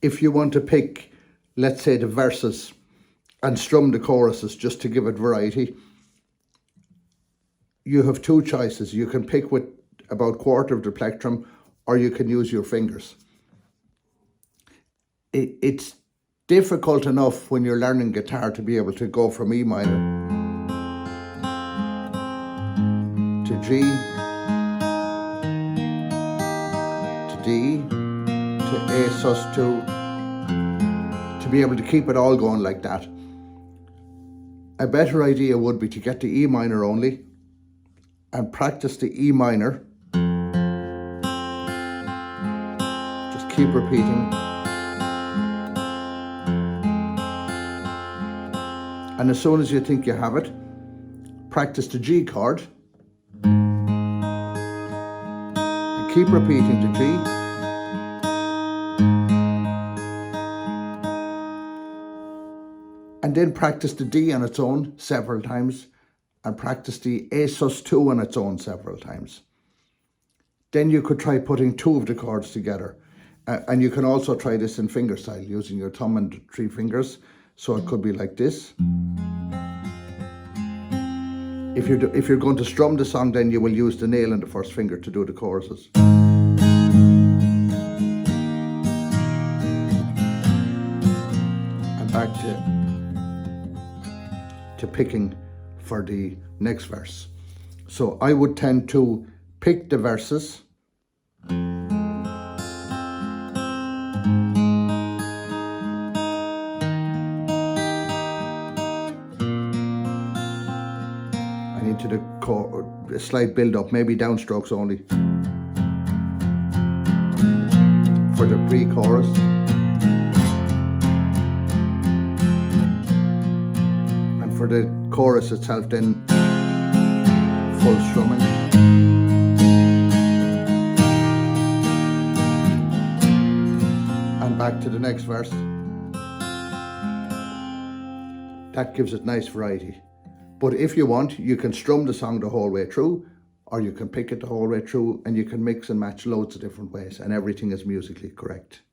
if you want to pick, let's say, the verses and strum the choruses just to give it variety, you have two choices. You can pick with about quarter of the plectrum, or you can use your fingers. It's difficult enough when you're learning guitar to be able to go from E minor to G to D to A sus2, to be able to keep it all going like that. A better idea would be to get to E minor only and practice the E minor. Just keep repeating. And as soon as you think you have it, practice the G chord. And keep repeating the G. And then practice the D on its own several times, and practice the A sus2 on its own several times. Then you could try putting two of the chords together. And you can also try this in finger style, using your thumb and three fingers. So it could be like this. If you're going to strum the song, then you will use the nail and the first finger to do the choruses. And back to picking for the next verse. So I would tend to pick the verses, and into the a slight build up, maybe downstrokes only for the pre-chorus. For the chorus itself, then full strumming. And back to the next verse. That gives it nice variety. But if you want, you can strum the song the whole way through, or you can pick it the whole way through, and you can mix and match loads of different ways, and everything is musically correct.